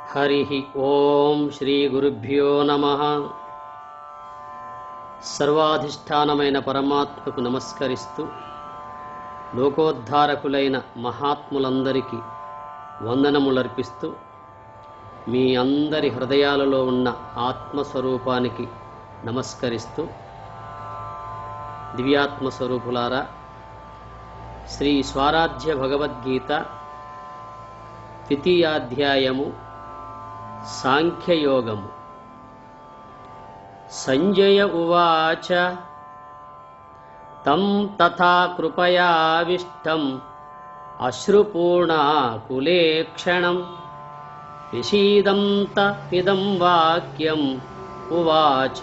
हरिः ओं श्री गुरुभ्यो नमः। सर्वाधिष्ठानమైన పరమాత్మకు నమస్కరిస్తూ లోకోద్ధారకులైన మహాత్ములందరికీ వందనములర్పిస్తూ మీ అందరి హృదయాలలో ఉన్న ఆత్మస్వరూపానికి నమస్కరిస్తూ, దివ్యాత్మ స్వరూపులారా, శ్రీ స్వారాధ్య భగవద్గీత ద్వితీయాధ్యాయము సాంఖ్యయోగము. సంజయ ఉవాచ తం తథా కృపయావిష్టం అశ్రుపూర్ణాకులేక్షణం విషీదంత ఇదం వాక్యం ఉవాచ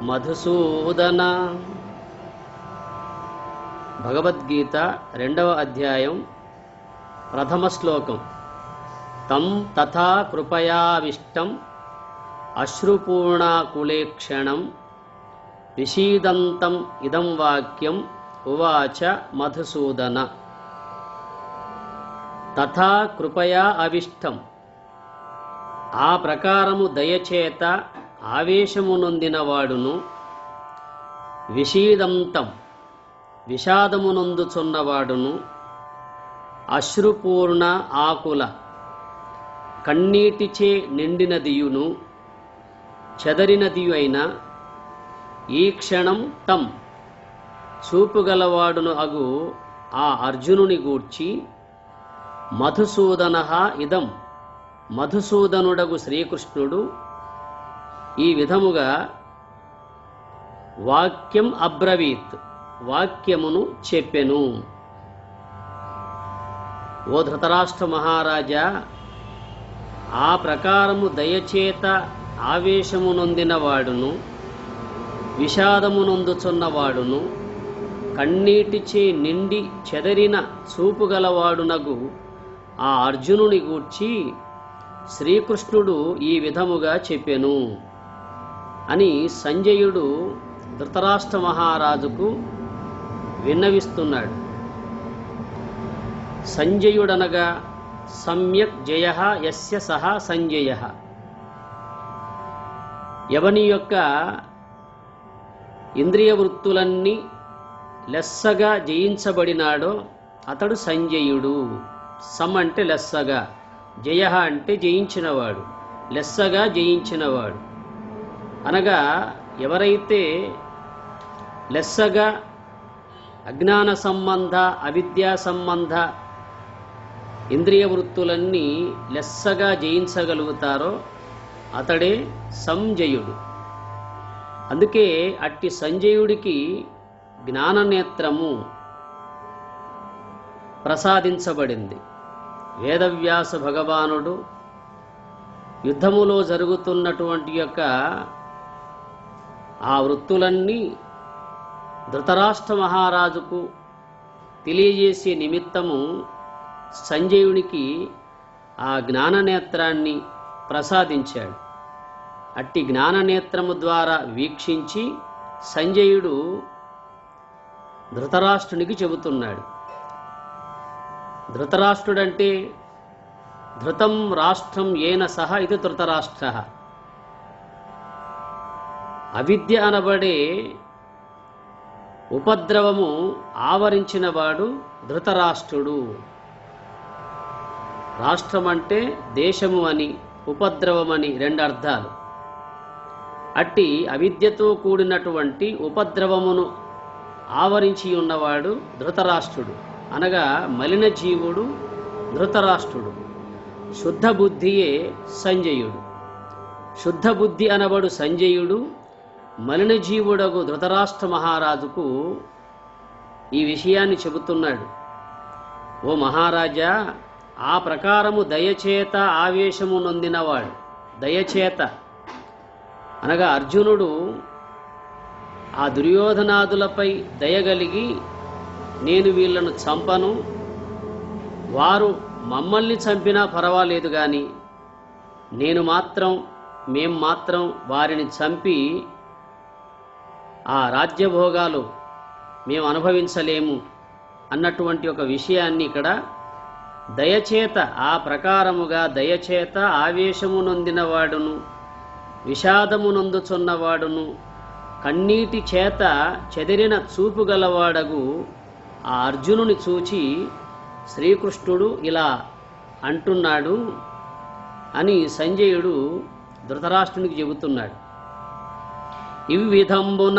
మధుసూదన. భగవద్గీత 2వ అధ్యాయం ప్రథమ శ్లోకం. తం తథా కృపయావిష్టం అశ్రుపూర్ణాకులేక్షణం విషీదంతం ఇదం వాక్యం ఉవాచ మధుసూదన. తథా కృపయా అవిష్టం, ఆ ప్రకారము దయచేత ఆవేశము నొందినవాడును, విషీదంతం విషాదమునొందుచున్నవాడును, అశ్రుపూర్ణ ఆకుల కన్నీటిచే నిండినదియును చెదరినదియు అయిన ఈ క్షణం తం చూపుగలవాడును అగు ఆ అర్జునుని గూర్చి మధుసూదన ఇదం మధుసూదనుడగు శ్రీకృష్ణుడు ఈ విధముగా వాక్యం అబ్రవీత్ వాక్యమును చెప్పెను. ఓ ధృతరాష్ట్ర మహారాజా, ఆ ప్రకారము దయచేత ఆవేశము నొందినవాడును, విషాదమునొందుచున్నవాడును, కన్నీటిచే నిండి చెదరిన చూపుగలవాడునగు ఆ అర్జునుని గూర్చి శ్రీకృష్ణుడు ఈ విధముగా చెప్పెను అని సంజయుడు ధృతరాష్ట్ర మహారాజుకు విన్నవిస్తున్నాడు. సంజయుడనగా సమ్యక్ జయ యస్య సహ సంజయ. ఎవని యొక్క ఇంద్రియ వృత్తులన్నీ లెస్సగా జయించబడినాడో అతడు సంజయుడు. సమ్ అంటే లెస్సగా, జయ అంటే జయించినవాడు, లెస్సగా జయించినవాడు. అనగా ఎవరైతే లెస్సగా అజ్ఞాన సంబంధ అవిద్యా సంబంధ ఇంద్రియ వృత్తులన్నీ లెస్సగా జయించగలుగుతారో అతడే సంజయుడు. అందుకే అట్టి సంజయుడికి జ్ఞాననేత్రము ప్రసాదించబడింది. వేదవ్యాస భగవానుడు యుద్ధములో జరుగుతున్నటువంటి యొక్క ఆ వృత్తులన్నీ ధృతరాష్ట్ర మహారాజుకు తెలియజేసే నిమిత్తము సంజయునికి ఆ జ్ఞాననేత్రాన్ని ప్రసాదించాడు. అట్టి జ్ఞాననేత్రము ద్వారా వీక్షించి సంజయుడు ధృతరాష్ట్రునికి చెబుతున్నాడు. ధృతరాష్ట్రుడంటే ధృతం రాష్ట్రం ఏన సహ ఇది ధృతరాష్ట్ర. అవిద్య అనబడే ఉపద్రవము ఆవరించినవాడు ధృతరాష్ట్రుడు. రాష్ట్రం అంటే దేశము అని, ఉపద్రవమని 2 అర్థాలు. అట్టి అవిద్యతో కూడినటువంటి ఉపద్రవమును ఆవరించి ఉన్నవాడు ధృతరాష్ట్రుడు. అనగా మలిన జీవుడు ధృతరాష్ట్రుడు. శుద్ధ బుద్ధియే సంజయుడు. శుద్ధ బుద్ధి అనబడు సంజయుడు మలిన జీవుడగు ధృతరాష్ట్ర మహారాజుకు ఈ విషయాన్ని చెబుతున్నాడు. ఓ మహారాజా, ఆ ప్రకారము దయచేత ఆవేశము నొందినవాడు. దయచేత అనగా అర్జునుడు ఆ దుర్యోధనాదులపై దయగలిగి నేను వీళ్లను చంపను, వారు మమ్మల్ని చంపినా పర్వాలేదు కానీ మేం మాత్రం వారిని చంపి ఆ రాజ్యభోగాలు మేము అనుభవించలేము అన్నటువంటి ఒక విషయాన్ని ఇక్కడ దయచేత ఆ ప్రకారముగా దయచేత ఆవేశము నొందినవాడును విషాదము నొందుచున్నవాడును కన్నీటి చేత చెదిరిన చూపు గలవాడగు ఆ అర్జునుని చూచి శ్రీకృష్ణుడు ఇలా అంటున్నాడు అని సంజయుడు ధృతరాష్ట్రునికి చెబుతున్నాడు. ఇవ్విధంబున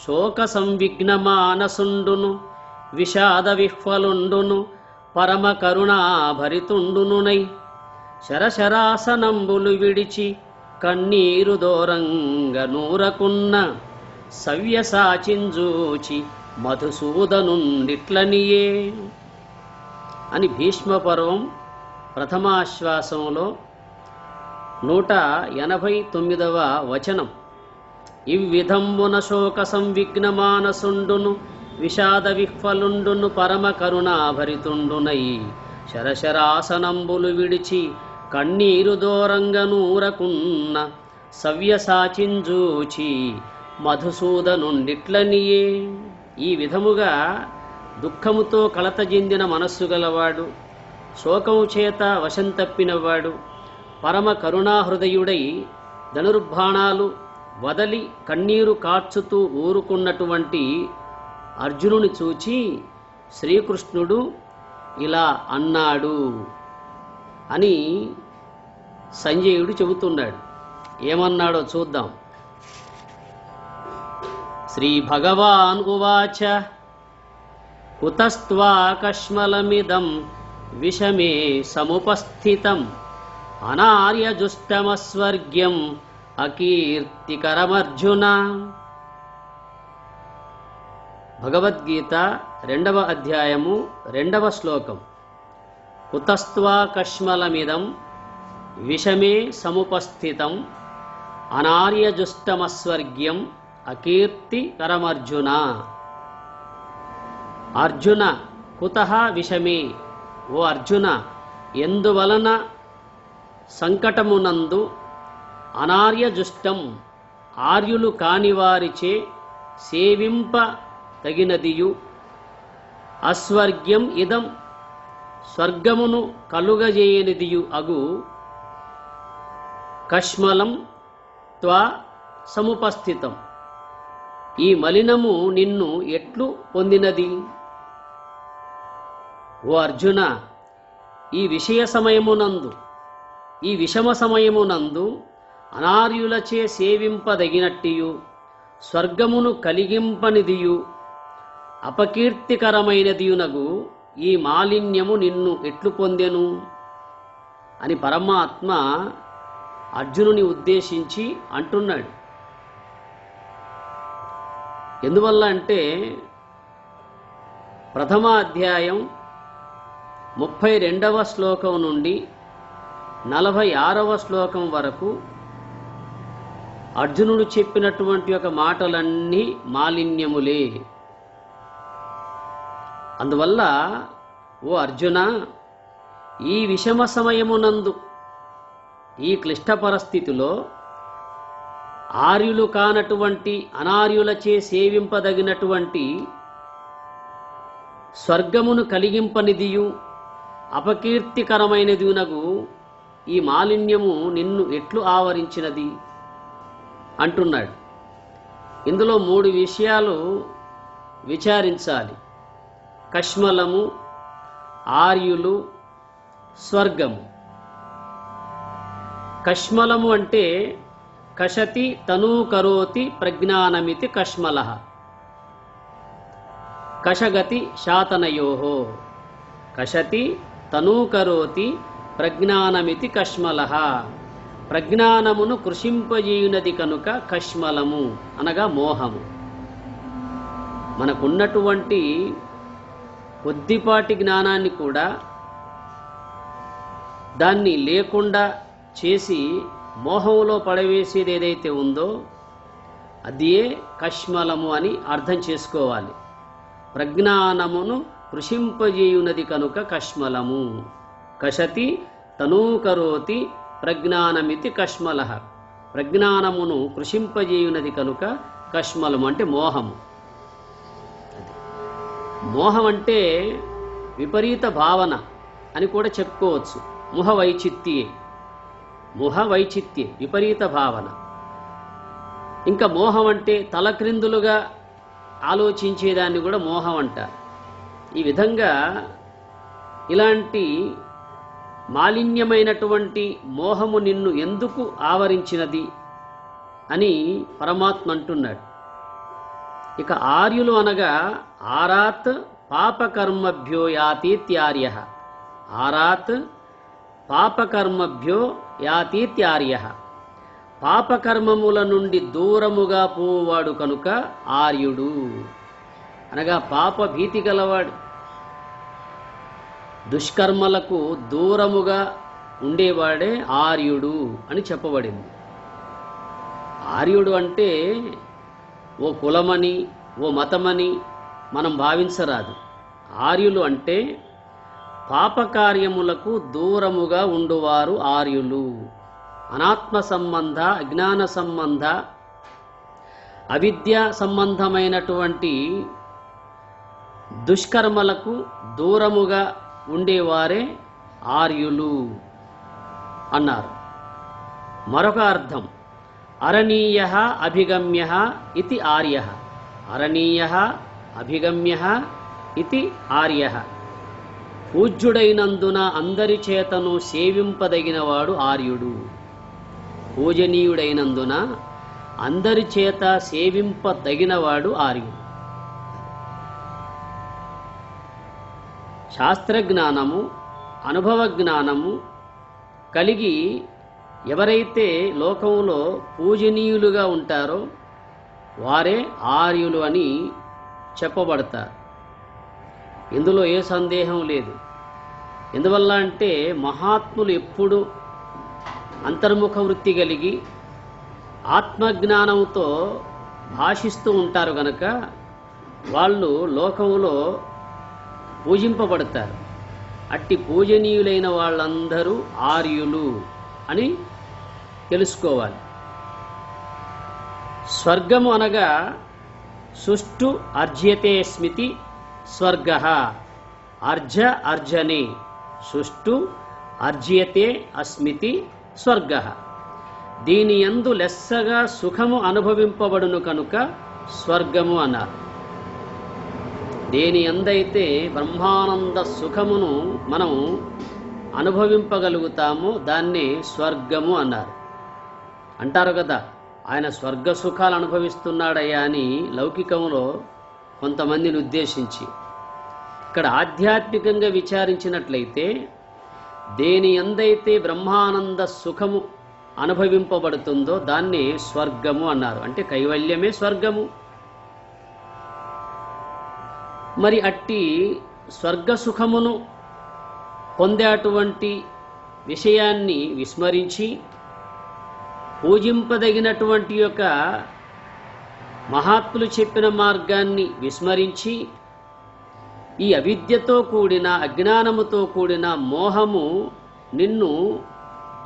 శోక సంవిఘ్న మానసుండును విషాద విహ్వలుండును పరమ కరుణాభరితుండునునై శరశరాసనంబులు విడిచి కన్నీరు దూరంగ నూరకున్న సవ్యసాచింజూచి మధుసూదనుండిట్లనియే అని భీష్మ పర్వం ప్రథమాశ్వాసంలో 189వ వచనం. ఇవ్విధంబున శోక సంవిఘ్న మానసుండును విషాద విహ్వలుండును పరమ కరుణాభరితుండునై శరశరాసనంబులు విడిచి కన్నీరు దూరంగనూరకున్న సవ్యసాచింజూచి మధుసూదనుండిట్లనియే. ఈ విధముగా దుఃఖముతో కలత చెందిన మనస్సు గలవాడు, శోకము చేత వశం తప్పినవాడు, పరమ కరుణాహృదయుడై ధనుర్బాణాలు వదలి కన్నీరు కార్చుతూ ఊరుకున్నటువంటి అర్జునుని చూచి శ్రీకృష్ణుడు ఇలా అన్నాడు అని సంజయుడు చెబుతున్నాడు. ఏమన్నాడో చూద్దాం. శ్రీ భగవాన్ ఉవాచ కుతస్త్వాకష్మలమిదం విషమే సముపస్థితం అనార్యజుష్టమస్వర్గ్యం అకీర్తికరమర్జున. భగవద్గీత 2వ అధ్యాయము 2వ శ్లోకం. కుతస్త్వాకష్మలమిదం విషమే సముపస్థితం అనార్యజుష్టమస్వర్గ్యం అకీర్తికరమర్జున. అర్జున కుతః విషమే, ఓ అర్జున ఎందువలన సంకటమునందు అనార్యజుష్టం ఆర్యులు కానివారిచే సేవింప తగినదియు అస్వర్గ్యం ఇదం స్వర్గమును కలుగజేయనిదియు అగు కష్మలం త్వా సముపస్థితం ఈ మలినము నిన్ను ఎట్లు పొందినది. ఓ అర్జున ఈ విషయ సమయమునందు ఈ విషమ సమయమునందు అనార్యులచే సేవింపదగినట్టియు స్వర్గమును కలిగింపనిదియు అపకీర్తికరమైనదియునగు ఈ మాలిన్యము నిన్ను ఎట్లు పొందెను అని పరమాత్మ అర్జునుని ఉద్దేశించి అంటున్నాడు. ఎందువల్ల అంటే ప్రథమ అధ్యాయం 32వ శ్లోకం నుండి 46వ శ్లోకం వరకు అర్జునుడు చెప్పినటువంటి ఒక మాటలన్నీ మాలిన్యములే. అందువల్ల ఓ అర్జున ఈ విషమ సమయమునందు ఈ క్లిష్ట పరిస్థితిలో ఆర్యులు కానటువంటి అనార్యులచే సేవింపదగినటువంటి స్వర్గమును కలిగింపనిదియు అపకీర్తికరమైనదియునగు ఈ మాలిన్యము నిన్ను ఎట్లు ఆవరించినది అంటున్నాడు. ఇందులో 3 విషయాలు విచారించాలి. కష్మలము, ఆర్యులు, స్వర్గము. కష్మలము అంటే కషతి తనూకరోతి ప్రజ్ఞానమితి కష్మలః. కషగతి శాతనయోః. కషతి తనూకరోతి ప్రజ్ఞానమితి కష్మలః. ప్రజ్ఞానమును కృషింపజేయునది కనుక కష్మలము అనగా మోహము. మనకున్నటువంటి కొద్దిపాటి జ్ఞానాన్ని కూడా దాన్ని లేకుండా చేసి మోహంలో పడవేసేది ఏదైతే ఉందో అదియే కష్మలము అని అర్థం చేసుకోవాలి. ప్రజ్ఞానమును కృషింపజేయునది కనుక కష్మలము. కషతి తనూకరోతి ప్రజ్ఞానమితి కష్మలః. ప్రజ్ఞానమును కృషింపజేయునది కనుక కష్మలము అంటే మోహము. మోహం అంటే విపరీత భావన, అని కూడా చెప్పుకోవచ్చు. ముహ వైచిత్యే విపరీత భావన. ఇంకా మోహం అంటే తలక్రిందులుగా ఆలోచించేదాన్ని కూడా మోహం అంటారు. ఈ విధంగా ఇలాంటి మాలిన్యమైనటువంటి మోహము నిన్ను ఎందుకు ఆవరించినది అని పరమాత్మ అంటున్నాడు. ఇక ఆర్యులు అనగా ఆరాత్ పాపకర్మభ్యో యాతీత్యార్య. ఆరాత్ పాపకర్మభ్యో యాతీత్యార్య. పాపకర్మముల నుండి దూరముగా పోవాడు కనుక ఆర్యుడు అనగా పాప భీతి గలవాడు, దుష్కర్మలకు దూరముగా ఉండేవాడే ఆర్యుడు అని చెప్పబడింది. ఆర్యుడు అంటే ఓ కులమని ఓ మతమని మనం భావించరాదు. ఆర్యులు అంటే పాపకార్యములకు దూరముగా ఉండువారు ఆర్యులు. అనాత్మ సంబంధ, అజ్ఞాన సంబంధ, అవిద్య సంబంధమైనటువంటి దుష్కర్మలకు దూరముగా ఉండేవారే ఆర్యులు అన్నారు. మరొక అర్థం అరణీయ అభిగమ్య ఇది ఆర్య. అరణీయ అభిగమ్య ఇది ఆర్య. పూజ్యుడైనందున అందరి చేతను సేవింపదగినవాడు ఆర్యుడు. పూజనీయుడైనందున అందరి చేత సేవింపదగినవాడు ఆర్యుడు. శాస్త్రజ్ఞానము, అనుభవ జ్ఞానము కలిగి ఎవరైతే లోకంలో పూజనీయులుగా ఉంటారో వారే ఆర్యులు అని చెప్పబడతారు. ఇందులో ఏ సందేహం లేదు. ఎందువల్ల అంటే మహాత్ములు ఎప్పుడు అంతర్ముఖ వృత్తి కలిగి ఆత్మజ్ఞానంతో భాషిస్తూ ఉంటారు గనక వాళ్ళు లోకంలో పూజింపబడతారు. అట్టి పూజనీయులైన వాళ్ళందరూ ఆర్యులు అని తెలుసుకోవాలి. స్వర్గము అనగా సుష్టు అర్జ్యతే స్మితి స్వర్గ. అర్జ అర్జనే సుష్టు అర్జ్యతే అస్మితి స్వర్గ. దీని యందు లెస్సగా సుఖము అనుభవింపబడును కనుక స్వర్గము అన్నారు. దేని యందైతే బ్రహ్మానంద సుఖమును మనం అనుభవింపగలుగుతామో దాన్నే స్వర్గము అన్నారు. అంటారు కదా, ఆయన స్వర్గ సుఖాలు అనుభవిస్తున్నాడయ్యా అని లౌకికంలో కొంతమందిని ఉద్దేశించి. ఇక్కడ ఆధ్యాత్మికంగా విచారించినట్లయితే దేని యందైతే బ్రహ్మానంద సుఖము అనుభవింపబడుతుందో దాన్నే స్వర్గము అన్నారు. అంటే కైవల్యమే స్వర్గము. మరి అట్టి స్వర్గ సుఖమును పొందేటువంటి విషయాన్ని విస్మరించి పూజింపదగినటువంటి యొక్క మహాత్ములు చెప్పిన మార్గాన్ని విస్మరించి ఈ అవిద్యతో కూడిన అజ్ఞానముతో కూడిన మోహము నిన్ను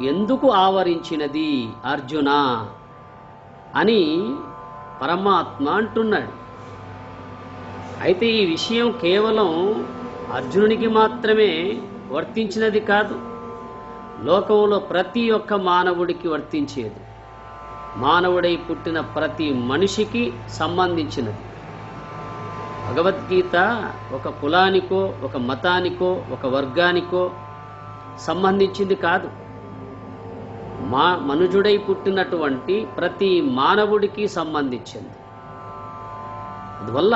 ఎందుకు ఆవరించినది అర్జున అని పరమాత్మ అంటున్నాడు. అయితే ఈ విషయం కేవలం అర్జునునికి మాత్రమే వర్తించినది కాదు, లోకంలో ప్రతి ఒక్క మానవుడికి వర్తించేది. మానవుడై పుట్టిన ప్రతి మనిషికి సంబంధించినది. భగవద్గీత ఒక కులానికో ఒక మతానికో ఒక వర్గానికో సంబంధించింది కాదు. మనుజుడై పుట్టినటువంటి ప్రతి మానవుడికి సంబంధించింది. అందువల్ల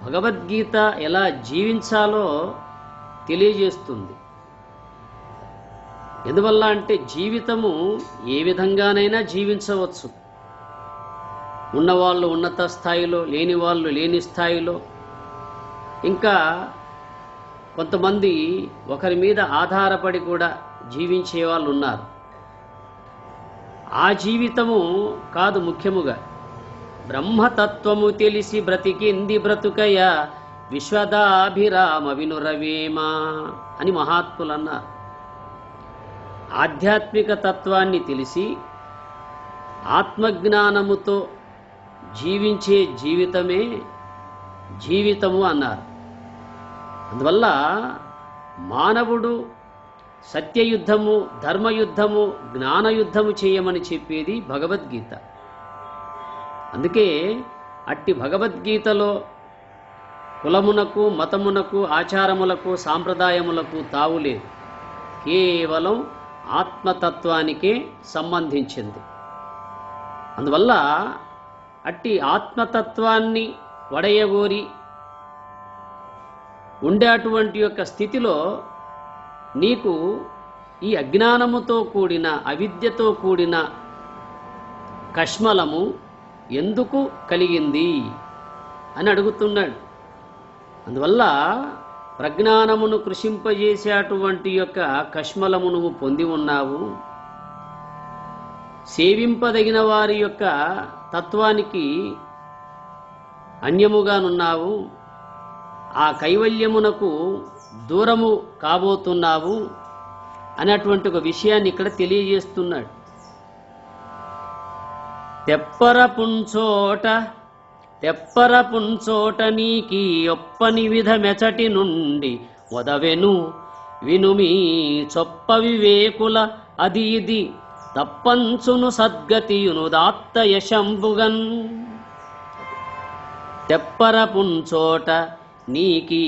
భగవద్గీత ఎలా జీవించాలో తెలియజేస్తుంది. ఎందువల్ల అంటే జీవితము ఏ విధంగానైనా జీవించవచ్చు. ఉన్నవాళ్ళు ఉన్నత స్థాయిలో, లేని వాళ్ళు లేని స్థాయిలో, ఇంకా కొంతమంది ఒకరి మీద ఆధారపడి కూడా జీవించే వాళ్ళు ఉన్నారు. ఆ జీవితము కాదు ముఖ్యముగా. బ్రహ్మతత్వము తెలిసి బ్రతికింది బ్రతుకయ విశ్వదాభిరామ వినురవేమ అని మహాత్ములు అన్నారు. ఆధ్యాత్మిక తత్వాన్ని తెలిసి ఆత్మజ్ఞానముతో జీవించే జీవితమే జీవితము అన్నారు. అందువల్ల మానవుడు సత్యయుద్ధము, ధర్మయుద్ధము, జ్ఞానయుద్ధము చేయమని చెప్పేది భగవద్గీత. అందుకే అట్టి భగవద్గీతలో కులమునకు, మతమునకు, ఆచారములకు, సాంప్రదాయములకు తావులేదు. కేవలం ఆత్మతత్వానికే సంబంధించింది. అందువల్ల అట్టి ఆత్మతత్వాన్ని వడయగోరి ఉండేటువంటి యొక్క స్థితిలో నీకు ఈ అజ్ఞానముతో కూడిన, అవిద్యతో కూడిన కష్మలము ఎందుకు కలిగింది అని అడుగుతున్నాడు. అందువల్ల ప్రజ్ఞానమును కృషింపజేసేటువంటి యొక్క కష్మలము నువ్వు పొంది ఉన్నావు. సేవింపదగిన వారి యొక్క తత్వానికి అన్యముగానున్నావు. ఆ కైవల్యమునకు దూరము కాబోతున్నావు అనేటువంటి ఒక విషయాన్ని ఇక్కడ తెలియజేస్తున్నాడు. తెప్పర పుంచోట నీకి ఒప్పని విధమెచటి నుండి వదవెను వినుమీ చొప్ప వివేకుల అది ఇది తప్పంచును సద్గతియును దాత్త యశంబుగన్. తెప్పర పుంచోట నీకి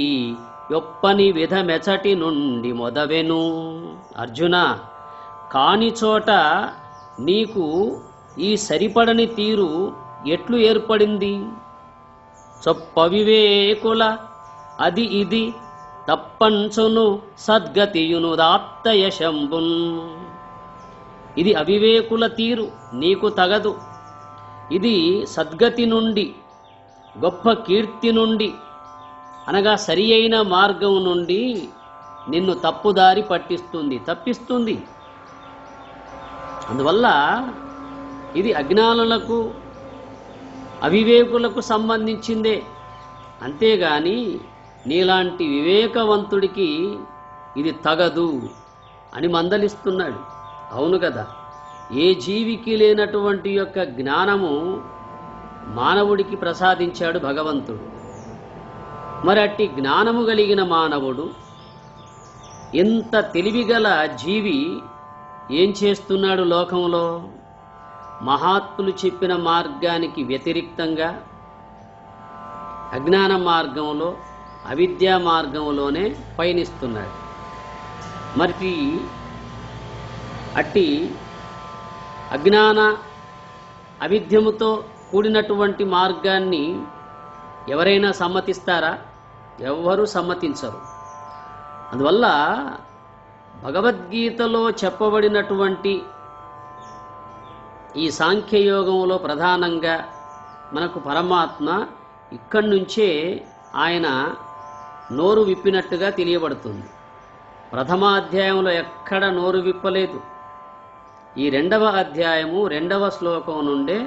యొప్పని విధమెచటి నుండి మొదవెను. అర్జున, కాని చోట నీకు ఈ సరిపడని తీరు ఎట్లు ఏర్పడింది? చొప్ప వివేకుల అది ఇది తప్పంచును సద్గతియును దాత్త యశంబున్. ఇది అవివేకుల తీరు, నీకు తగదు. ఇది సద్గతి నుండి, గొప్ప కీర్తి నుండి, అనగా సరి అయిన మార్గం నుండి నిన్ను తప్పుదారి తప్పిస్తుంది. అందువల్ల ఇది అజ్ఞానులకు, అవివేకులకు సంబంధించిందే. అంతేగాని నీలాంటి వివేకవంతుడికి ఇది తగదు అని మందలిస్తున్నాడు. అవును కదా, ఏ జీవికి లేనటువంటి యొక్క జ్ఞానము మానవుడికి ప్రసాదించాడు భగవంతుడు. మరి అట్టి జ్ఞానము కలిగిన మానవుడు, ఎంత తెలివిగల జీవి ఏం చేస్తున్నాడు లోకంలో? మహాత్ములు చెప్పిన మార్గానికి వ్యతిరిక్తంగా అజ్ఞాన మార్గంలో, అవిద్యా మార్గంలోనే పయనిస్తున్నాడు. మరి అట్టి అజ్ఞాన అవిద్యముతో కూడినటువంటి మార్గాన్ని ఎవరైనా సమ్మతిస్తారా? ఎవ్వరూ సమ్మతించరు. అందువల్ల భగవద్గీతలో చెప్పబడినటువంటి ఈ సాంఖ్యయోగంలో ప్రధానంగా మనకు పరమాత్మ ఇక్కడి నుంచే ఆయన నోరు విప్పినట్టుగా తెలియబడుతుంది. ప్రథమ అధ్యాయంలో ఎక్కడ నోరు విప్పలేదు. ఈ రెండవ అధ్యాయము 2వ శ్లోకం నుండే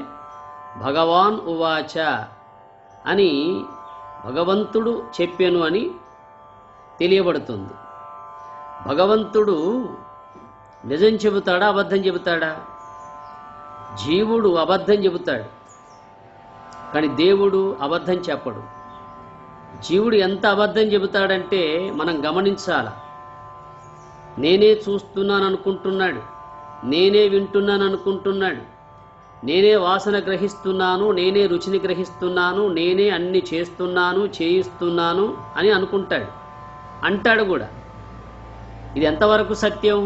భగవాన్ ఉవాచ అని భగవంతుడు చెప్పెను అని తెలియబడుతుంది. భగవంతుడు నిజం చెబుతాడా, అబద్ధం చెబుతాడా? జీవుడు అబద్ధం చెబుతాడు, కానీ దేవుడు అబద్ధం చెప్పడు. జీవుడు ఎంత అబద్ధం చెబుతాడంటే మనం గమనించాల. నేనే చూస్తున్నాను అనుకుంటున్నాడు, నేనే వింటున్నాను అనుకుంటున్నాడు, నేనే వాసన గ్రహిస్తున్నాను, నేనే రుచిని గ్రహిస్తున్నాను, నేనే అన్ని చేస్తున్నాను, చేయిస్తున్నాను అని అనుకుంటాడు, అంటాడు కూడా. ఇది ఎంతవరకు సత్యం?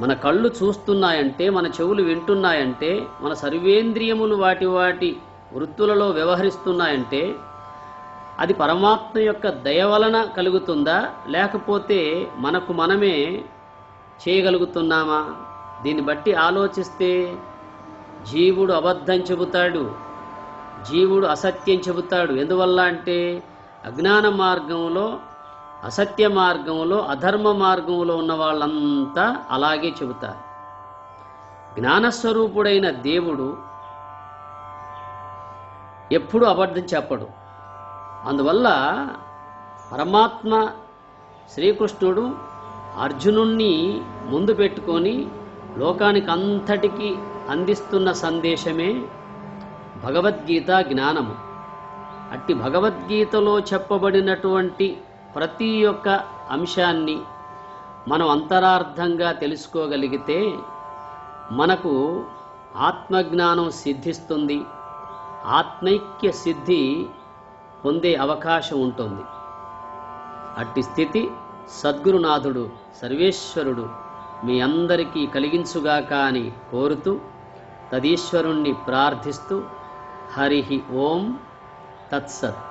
మన కళ్ళు చూస్తున్నాయంటే, మన చెవులు వింటున్నాయంటే, మన సర్వేంద్రియములు వాటి వాటి వృత్తులలో వ్యవహరిస్తున్నాయంటే అది పరమాత్మ యొక్క దయ వలన కలుగుతుందా, లేకపోతే మనకు మనమే చేయగలుగుతున్నామా? దీన్ని బట్టి ఆలోచిస్తే జీవుడు అబద్ధం చెబుతాడు, జీవుడు అసత్యం చెబుతాడు. ఎందువల్ల అంటే అజ్ఞాన మార్గంలో, అసత్య మార్గంలో, అధర్మ మార్గంలో ఉన్న వాళ్ళంతా అలాగే చెబుతారు. జ్ఞానస్వరూపుడైన దేవుడు ఎప్పుడు అబద్ధం చెప్పడు. అందువల్ల పరమాత్మ శ్రీకృష్ణుడు అర్జునుణ్ణి ముందు పెట్టుకొని లోకానికి అంతటికీ అందిస్తున్న సందేశమే భగవద్గీత జ్ఞానము. అట్టి భగవద్గీతలో చెప్పబడినటువంటి ప్రతి ఒక్క అంశాన్ని మనం అంతరార్థంగా తెలుసుకోగలిగితే మనకు ఆత్మజ్ఞానం సిద్ధిస్తుంది, ఆత్మైక్య సిద్ధి పొందే అవకాశం ఉంటుంది. అట్టి స్థితి సద్గురునాథుడు సర్వేశ్వరుడు మీ అందరికీ కలిగించుగాక అని కోరుతూ తదీశ్వరుణ్ణి ప్రార్థిస్తూ హరి ఓం తత్సత్.